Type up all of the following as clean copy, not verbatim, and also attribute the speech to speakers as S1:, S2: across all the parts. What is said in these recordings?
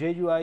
S1: JUI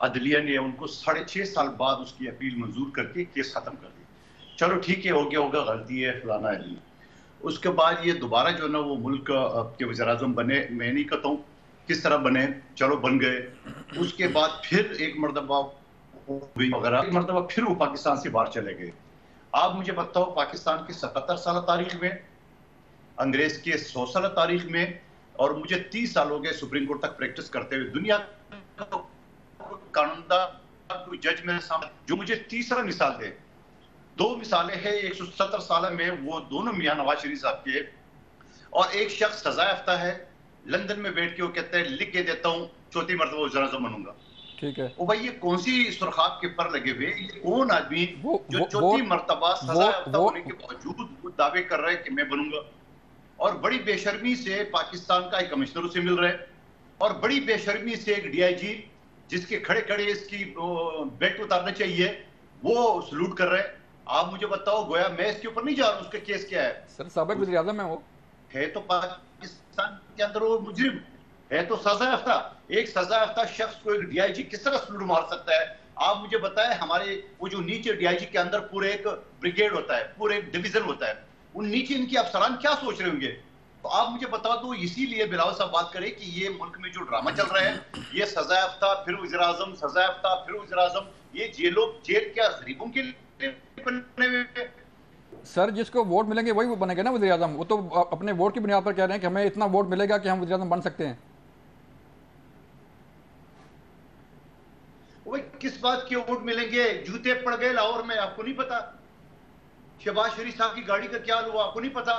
S2: عدلیہ نے ان کو 6.5 سال بعد اس کی اپیل منظور کر کے کیس ختم کر دی. چلو ٹھیک ہے، ہو گیا ہوگا، غلطی ہے فلانا ہے. اس کے بعد یہ دوبارہ جو ہے نا وہ ملک کے وزیر اعظم بنے. میں نہیں کہتا ہوں کس طرح بنے، چلو بن گئے. اس کے بعد پھر ایک مرتبہ وغیرہ ایک مرتبہ پھر وہ پاکستان سے باہر چلے گئے. آپ مجھے بتاؤ پاکستان کی 77 سالہ تاریخ میں، انگریز کے 100 سالہ تاریخ میں، اور مجھے 30 سال ہو گئے سپریم کورٹ تک پریکٹس کرتے ہوئے، دنیا قانون دا کوئی جج میرے سامنے جو مجھے تیسرا مثال دے. 2 مثالیں ہیں 170 سالہ میں، وہ دونوں میاں نواز شریف صاحب کے، اور ایک شخص سزا یافتہ ہے لندن میں بیٹھ کے وہ کہتے ہیں لکھ کے دیتا ہوں 4تھی مرتبہ وزیر اعظم بنوں گا.
S3: ٹھیک ہے،
S2: وہ بھائی یہ کون سی سرخاب کے پر لگے ہوئے، یہ کون آدمی جو 4تھی مرتبہ سزا یافتہ ہونے کے باوجود وہ دعوے کر رہے کہ میں بنوں گا، اور بڑی بے شرمی سے پاکستان کا ایک کمشنر اسے مل رہے، اور بڑی بے شرمی سے ایک ڈی آئی جی جس کے کھڑے کھڑے اس کی بیلٹ اتارنا چاہیے وہ سلوٹ کر رہے. آپ مجھے بتاؤ، گویا میں اس کے اوپر نہیں جا رہا ہوں، اس کا کیس کیا ہے؟
S3: سر سابق وزیر اعظم ہے، وہ
S2: ہے تو پاکستان کے اندر وہ مجرم ہے، تو سزا یافتہ. ایک سزا یافتہ شخص کو ایک ڈی آئی جی کس طرح سلوٹ مار سکتا ہے؟ آپ مجھے بتائیں، ہمارے وہ جو نیچے ڈی آئی جی کے اندر پورے ایک بریگیڈ ہوتا ہے، پورے ایک ڈویژن ہوتا ہے، ان نیچے ان کے افسران کیا سوچ رہے ہوں گے؟ تو آپ مجھے بتا دو. اسی لیے بلاول صاحب بات کریں کہ یہ ملک میں جو ڈرامہ چل رہا ہے، یہ سزا یافتہ پھر وزیر اعظم، سزا یافتہ پھر وزیر اعظم، یہ جیل کیا غریبوں کے لیے بنے ہوئے؟
S3: سر جس کو ووٹ ملیں گے وہی وہ بنے گا نا وزیر اعظم. وہ تو اپنے ووٹ کی بنیاد پر کہہ رہے ہیں کہ ہمیں اتنا ووٹ ملے گا کہ ہم وزیر اعظم بن سکتے ہیں.
S2: وہ کس بات کے ووٹ ملیں گے؟ جوتے پڑ گئے لاہور میں، آپ کو نہیں پتا؟ شہباز شریف صاحب کی گاڑی کا کیا ہوا، آپ کو نہیں پتا؟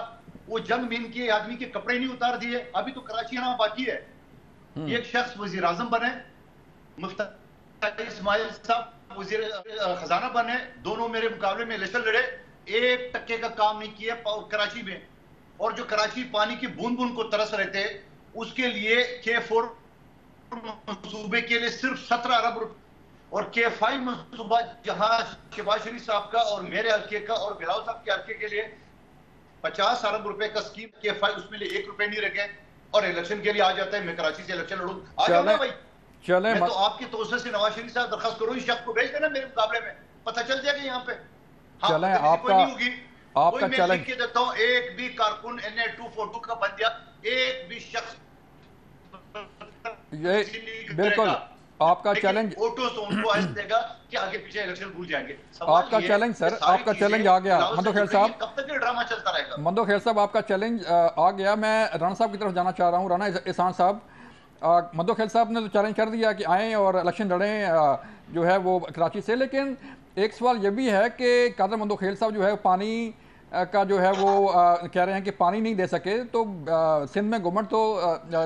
S2: وہ جنگ میں ان کے آدمی کے کپڑے نہیں اتار دیے. ابھی تو کراچی آنا باقی ہے. ایک شخص وزیر اعظم بنے، مفتی اسماعیل صاحب وزیر خزانہ بنے، دونوں میرے مقابلے میں الیکشن لڑے، 1 ٹکے کا کام نہیں کیا کراچی میں. اور جو کراچی پانی کی بوند بوند کو ترس رہے تھے، اس کے لیے K4 منصوبے کے لیے صرف 17 ارب روپے، اور K5 منصوبہ جہاں شہباز شریف صاحب کا اور میرے حلقے کا اور بلاول صاحب کے حلقے کے لیے 50 ارب روپے کا اسکیم K5، اس میں لیے 1 روپے نہیں رکھے، اور الیکشن کے لیے آ جاتا ہے میں کراچی سے الیکشن لڑوں. آ جاؤ نا بھائی.
S3: چلیں
S2: میں تو آپ کے توسط سے نواز شریف صاحب درخواست کروں، اس شخص کو بھیج دینا میرے مقابلے میں، پتہ چل جائے گا یہاں پہ.
S3: چلیں آپ کا
S2: چیلنج لکھ کے دیتا ہوں، ایک بھی کارکن NA242 کا بن گیا، ایک بھی شخص
S3: یہ بالکل آپ کا چیلنج
S2: آگے پیچھے الیکشن بھول جائیں گے.
S3: آپ کا چیلنج سر، آپ کا چیلنج آ گیا. مندو خیل صاحب،
S2: کب تک یہ ڈرامہ چلتا رہے گا؟
S3: مندو خیل صاحب آپ کا چیلنج آ گیا. میں رانا صاحب کی طرف جانا چاہ رہا ہوں. رانا احسان صاحب، مندو خیل صاحب نے تو چیلنج کر دیا کہ آئیں اور الیکشن لڑیں جو ہے وہ کراچی سے، لیکن ایک سوال یہ بھی ہے کہ قادر مندو خیل صاحب جو ہے پانی کا جو ہے وہ کہہ رہے ہیں کہ پانی نہیں دے سکے. تو سندھ میں گورنمنٹ تو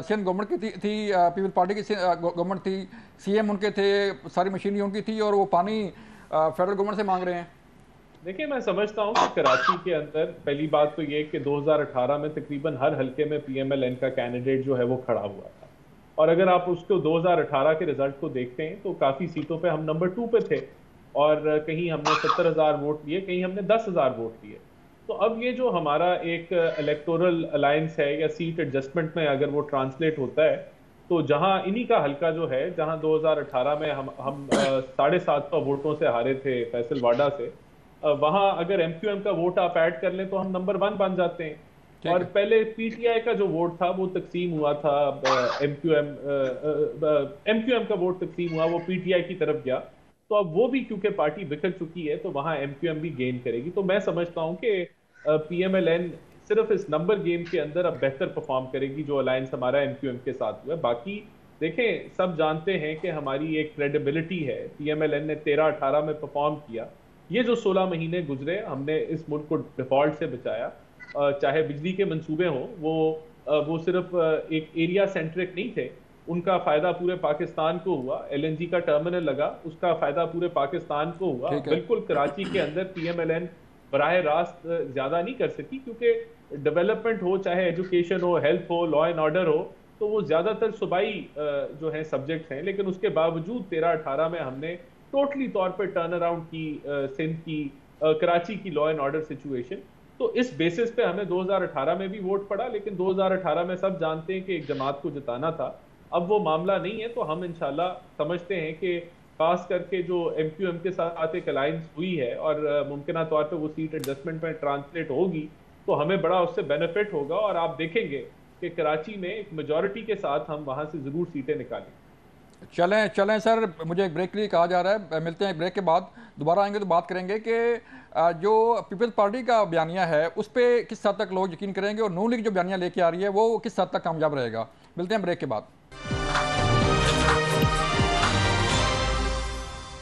S3: سندھ گورنمنٹ کی تھی، پیپل پارٹی کی گورنمنٹ تھی، CM ان کے تھے، ساری مشینری ان کی تھی، اور وہ پانی فیڈرل گورنمنٹ سے مانگ رہے ہیں.
S4: دیکھیں میں سمجھتا ہوں کہ کراچی کے اندر پہلی بات تو یہ کہ 2018 میں تقریباً ہر حلقے میں PMLN کا کینڈیڈیٹ جو ہے وہ کھڑا ہوا تھا، اور اگر آپ اس کو 2018 کے رزلٹ کو دیکھتے ہیں تو کافی سیٹوں پہ ہم نمبر 2 پہ تھے، اور کہیں ہم نے 70,000 ووٹ لیے، کہیں ہم نے 10,000 ووٹ لیے. تو اب یہ جو ہمارا ایک الیکٹورل الائنس ہے یا سیٹ ایڈجسٹمنٹ میں اگر وہ ٹرانسلیٹ ہوتا ہے، تو جہاں انہی کا حلقہ جو ہے جہاں 2018 میں ہم 750 ووٹوں سے ہارے تھے فیصل واڈا سے، وہاں اگر MQM کا ووٹ آپ ایڈ کر لیں تو ہم نمبر 1 بن جاتے ہیں. اور پہلے PTI کا جو ووٹ تھا وہ تقسیم ہوا تھا، MQM کا ووٹ تقسیم ہوا، وہ PTI کی طرف گیا. تو اب وہ بھی کیونکہ پارٹی بکھر چکی ہے تو وہاں MQM بھی گین کرے گی. تو میں سمجھتا ہوں کہ PMLN صرف اس نمبر گیم کے اندر اب بہتر پرفارم کرے گی جو الائنس ہمارا MQM کے ساتھ ہوا ہے. باقی دیکھیں سب جانتے ہیں کہ ہماری ایک کریڈیبلٹی ہے. PMLN نے 13-18 میں پرفارم کیا. یہ جو 16 مہینے گزرے ہم نے اس ملک کو ڈیفالٹ سے بچایا. چاہے بجلی کے منصوبے ہوں وہ صرف ایک ایریا سینٹرک نہیں تھے، ان کا فائدہ پورے پاکستان کو ہوا. LNG کا ٹرمنل لگا، اس کا فائدہ پورے پاکستان کو ہوا. بالکل کراچی کے اندر PMLN براہ راست زیادہ نہیں کر سکی کیونکہ ڈیولپمنٹ ہو، چاہے ایجوکیشن ہو، ہیلتھ ہو، لا اینڈ آرڈر ہو، تو وہ زیادہ تر صوبائی جو ہیں سبجیکٹس ہیں. لیکن اس کے باوجود 13-18 میں ہم نے ٹوٹلی طور پہ ٹرن اراؤنڈ کی سندھ کی، کراچی کی لا اینڈ آرڈر سچویشن. تو اس بیسس پہ ہمیں 2018 میں بھی ووٹ پڑا، لیکن 2018 میں سب جانتے ہیں کہ ایک جماعت کو جتانا تھا. اب وہ معاملہ نہیں ہے، تو ہم انشاءاللہ سمجھتے ہیں کہ خاص کر کے جو ایم کیو ایم کے ساتھ ایک الائنس ہوئی ہے اور ممکنہ طور پہ وہ سیٹ ایڈجسٹمنٹ میں ٹرانسلیٹ ہوگی تو ہمیں بڑا اس سے بینیفٹ ہوگا، اور آپ دیکھیں گے کہ کراچی میں ایک میجورٹی کے ساتھ ہم وہاں سے ضرور سیٹیں نکالیں۔
S3: چلیں سر، مجھے ایک بریک کے لیے کہا جا رہا ہے، ملتے ہیں ایک بریک کے بعد، دوبارہ آئیں گے تو بات کریں گے کہ جو پیپلز پارٹی کا بیانیہ ہے اس پہ کس حد تک لوگ یقین کریں گے، اور نون لیگ جو بیانیہ لے کے آ رہی ہے وہ کس حد تک کامیاب رہے گا۔ ملتے ہیں بریک کے بعد۔